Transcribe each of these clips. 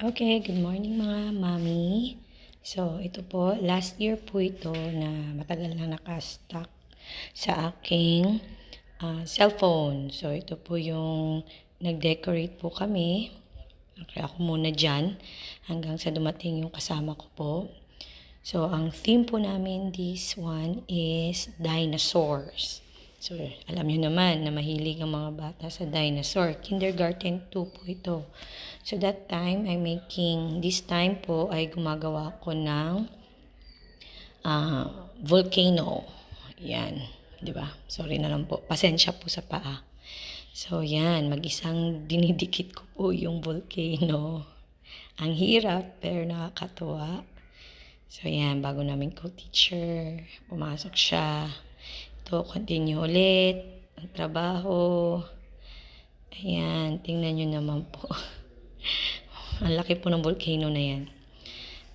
Okay, good morning mga mami. So, ito po, last year po ito na matagal na nakastock sa aking cellphone. So, ito po yung nag-decorate po kami. Kaya ako muna dyan hanggang sa dumating yung kasama ko po. So, ang theme po namin this one is dinosaurs. So, alam nyo naman na mahilig ang mga bata sa dinosaur. Kindergarten 2 po ito. So, that time, this time po ay gumagawa ko ng volcano. Yan. Diba? Sorry na lang po. Pasensya po sa paa. So, yan. Mag-isang dinidikit ko po yung volcano. Ang hirap, pero nakakatuwa. So, yan. Bago namin co-teacher, pumasok siya. Ito, continue ulit. Ang trabaho. Ayan. Tingnan nyo naman po. Ang laki po ng volcano na yan.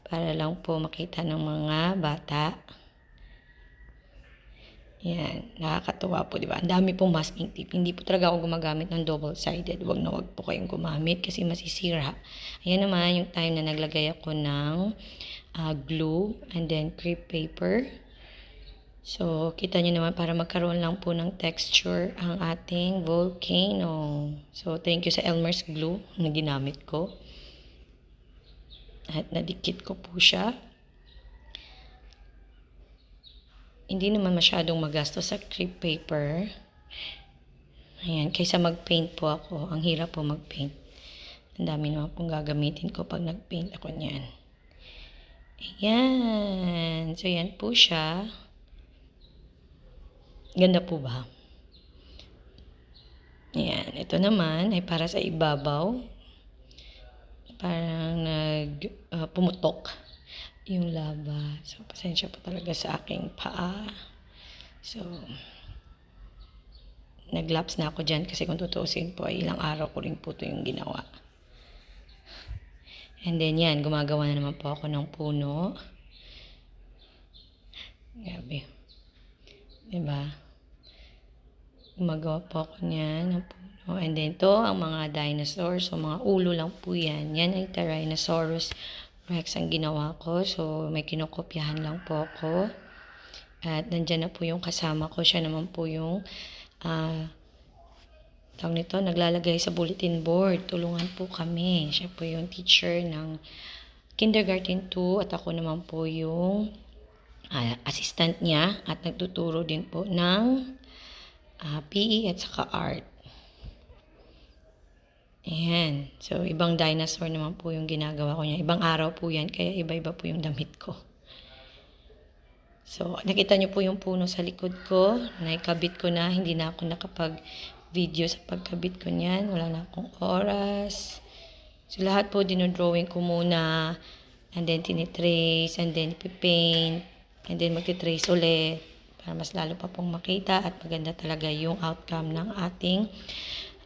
Para lang po makita ng mga bata. Yan. Nakakatuwa po, di ba? Ang dami pong masking tape. Hindi po talaga ako gumagamit ng double-sided. Wag na wag po kayong gumamit kasi masisira. Ayan naman yung time na naglagay ako ng glue and then crepe paper. So, kita nyo naman para magkaroon lang po ng texture ang ating volcano. So, thank you sa Elmer's glue na ginamit ko. At nadikit ko po siya. Hindi naman masyadong magasto sa crepe paper. Ayan, kaysa mag-paint po ako. Ang hirap po mag-paint. Ang dami naman pong gagamitin ko pag nag-paint ako niyan. Ayan. So, yan po siya. Ganda po ba? Ayan. Ito naman ay para sa ibabaw. Parang pumutok yung lava. So, pasensya po talaga sa aking paa. So, nag-lapse na ako dyan kasi kung tutuusin po, ay ilang araw ko rin po ito yung ginawa. And then yan, gumagawa na naman po ako ng puno. Grabe. Diba? Gumagawa po ako niyan ng puno. And then to ang mga dinosaurs. So, mga ulo lang po yan. Yan ay Tyrannosaurus Rex ang ginawa ko. So, may kinokopyahan lang po ako. At nandyan na po yung kasama ko. Siya naman po yung tawag nito, naglalagay sa bulletin board. Tulungan po kami. Siya po yung teacher ng Kindergarten 2 at ako naman po yung assistant niya at nagtuturo din po ng PE at saka art. Ayan. So, ibang dinosaur naman po yung ginagawa ko niya. Ibang araw po yan, kaya iba-iba po yung damit ko. So, nakita niyo po yung puno sa likod ko. Naikabit ko na. Hindi na ako nakapag-video sa pagkabit ko niyan. Wala na akong oras. So, lahat po dinodrawing ko muna. And then, tinitrace. And then, ipipaint. And then, magtitrace ulit. Para mas lalo pa pong makita. At maganda talaga yung outcome ng ating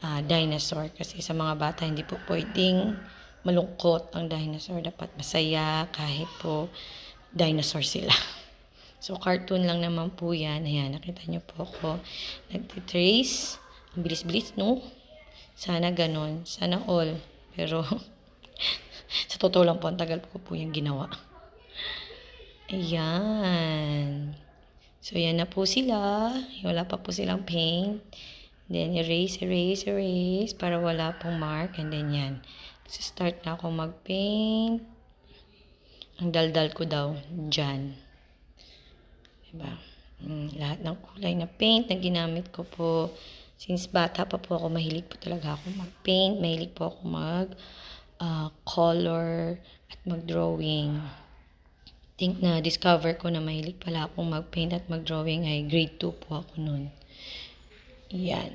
dinosaur. Kasi sa mga bata, hindi po pwedeng malungkot ang dinosaur. Dapat masaya kahit po dinosaur sila. So, cartoon lang naman po yan. Ayan, nakita nyo po ako. Nagtitrace. Ang bilis-bilis, no? Sana ganon. Sana all. Pero, sa totoo lang po, ang tagal ko po yung ginawa. Ayan. So, yan na po sila. Wala pa po silang paint. Then, erase, erase, erase. Para wala pong mark. And then, yan. So, start na ako mag-paint. Ang daldal ko daw. Dyan. Diba? Lahat ng kulay na paint na ginamit ko po. Since bata pa po ako, mahilig po talaga ako mag-paint. Mahilig po ako mag-color at mag-drawing. Think na discover ko na mahilig pala akong mag-paint at mag-drawing ay grade 2 po ako nun. Yan.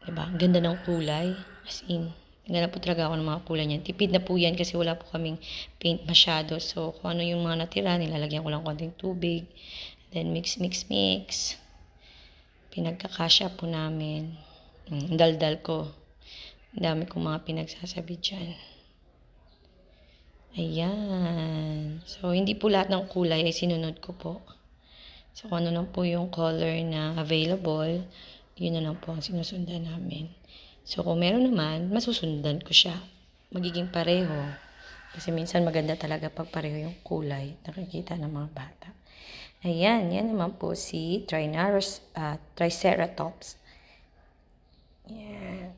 Diba? Ang ganda ng kulay. As in, ganda po talaga ako ng mga kulay niyan. Tipid na po yan kasi wala po kaming paint masyado. So, kung ano yung mga natira, nilalagyan ko lang konting tubig. Then, mix, mix, mix. Pinagkakasya po namin. Daldal ko. Ang dami kong mga pinagsasabi dyan. Ayan. So, hindi po lahat ng kulay ay sinunod ko po. So, kung ano lang po yung color na available, yun na lang po ang sinusundan namin. So, kung meron naman, masusundan ko siya. Magiging pareho. Kasi minsan maganda talaga pag pareho yung kulay. Nakikita ng mga bata. Ayan, yan naman po si Triceratops. Yan.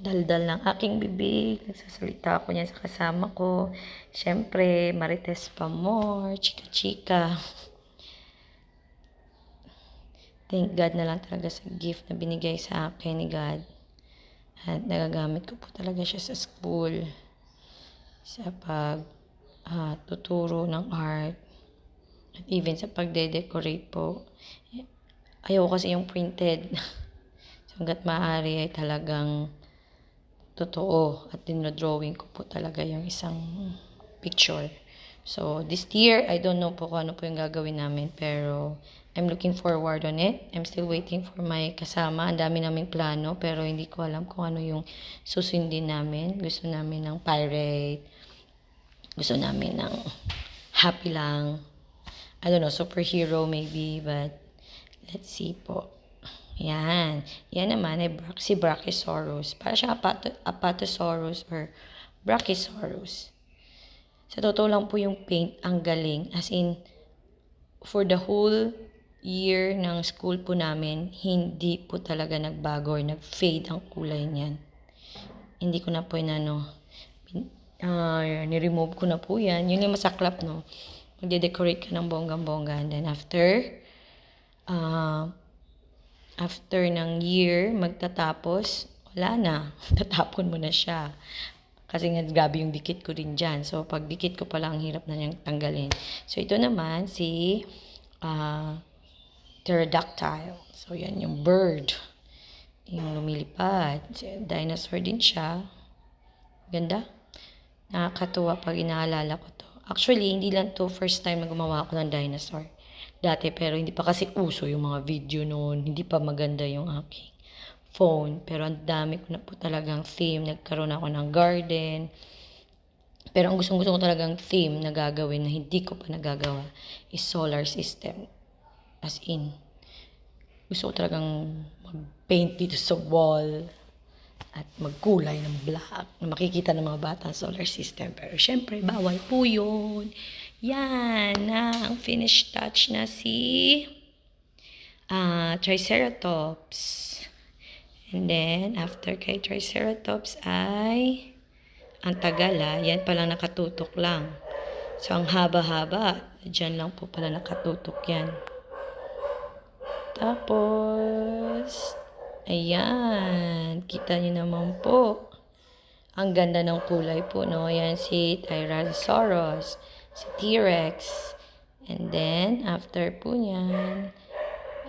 Daldal ng aking bibig. Nagsasalita ako niya sa kasama ko. Siyempre, Marites Pamor, chika-chika. Thank God na lang talaga sa gift na binigay sa akin ni God. At nagagamit ko po talaga siya sa school. Sa tuturo ng art. At even sa pagde-decorate po. Ayoko kasi yung printed. Hanggat maaari ay talagang totoo. At dinodrawing ko po talaga yung isang picture. So, this year, I don't know po kung ano po yung gagawin namin. Pero, I'm looking forward on it. I'm still waiting for my kasama. Ang dami naming plano. Pero, hindi ko alam kung ano yung susundin namin. Gusto namin ng pirate. Gusto namin ng happy lang. I don't know, superhero maybe, but let's see po. Yan. Yan naman ay si Brachiosaurus. Para siya Apatosaurus or Brachiosaurus. Sa totoo lang po yung paint, ang galing. As in, for the whole year ng school po namin, hindi po talaga nagbago or nag-fade ang kulay niyan. Hindi ko na po ni-remove ko na po yan. Yun yung masaklap, no? Magde-decorate ka ng bonggang-bongga. And then after ng year, magtatapos, wala na. Tatapon mo na siya. Kasi nga, grabe yung dikit ko rin dyan. So, pag dikit ko pala, ang hirap na niyang tanggalin. So, ito naman, si pterodactyl. So, yan yung bird. Yung lumilipad. Dinosaur din siya. Ganda. Nakakatuwa pag inaalala ko to. Actually, hindi lang to first time na gumawa ako ng dinosaur. Dati, pero hindi pa kasi uso yung mga video noon. Hindi pa maganda yung aking phone. Pero ang dami ko na po talagang theme. Nagkaroon ako ng garden. Pero ang gustong-gusto ko talagang theme na gagawin na hindi ko pa nagagawa is solar system. As in, gusto ko talagang mag-paint dito sa wall at magkulay ng black na makikita ng mga bata ang solar system. Pero syempre, bawal po yun. Yan na ang finished touch na si Triceratops. And then, after kay Triceratops ay ang tagal yan palang nakatutok lang. So, ang haba-haba. Diyan lang po pala nakatutok yan. Tapos, ayan. Kita niyo naman po. Ang ganda ng kulay po, no? Yan si Tyrannosaurus, si T-Rex. And then, after po niyan,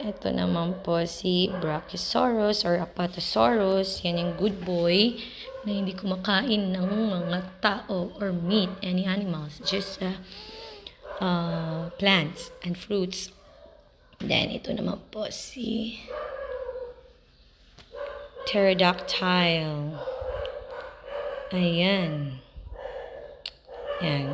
ito naman po si Brachiosaurus or Apatosaurus. Yan yung good boy na hindi kumakain ng mga tao or meat, any animals. Just plants and fruits. Then, ito naman po si pterodactyl. Ayan. Yan.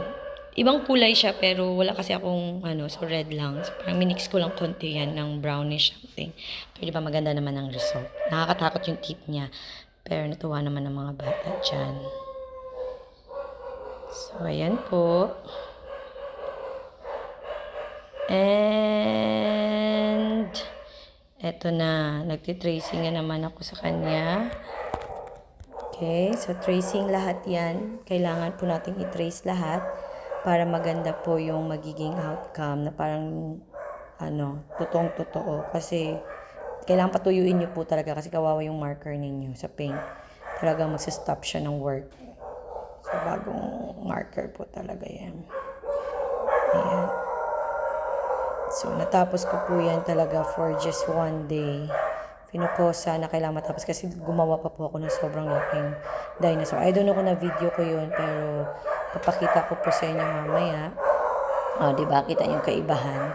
Ibang kulay siya pero wala kasi akong so red lang. So, parang minix ko lang konti yan ng brownish something. Pero di ba maganda naman ang result. Nakakatakot yung teeth niya. Pero natuwa naman ng mga bata dyan. So, ayan po. And eto na, nagtitracing na naman ako sa kanya. Okay, so tracing lahat yan. Kailangan po natin i-trace lahat para maganda po yung magiging outcome na parang totoong-totoo. Kasi kailangan patuyuin nyo po talaga kasi kawawa yung marker ninyo sa paint. Talagang magsistop siya ng work. So bagong marker po talaga yan. Ayan. So, natapos ko po yan talaga for just one day. Pinuposa na kailangan matapos kasi gumawa pa po ako ng sobrang laking dinosaur. I don't know kung na-video ko yun, pero papakita ko po sa inyo mamaya. Diba? Kita yung kaibahan.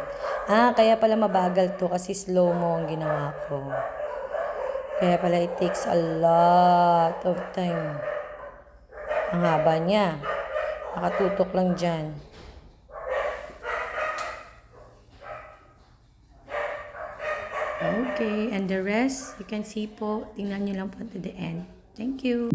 Kaya pala mabagal to kasi slow-mo ang ginawa ko. Kaya pala it takes a lot of time. Ang haba niya. Nakatutok lang dyan. Okay, and the rest, you can see po, tingnan nyo lang po to the end. Thank you.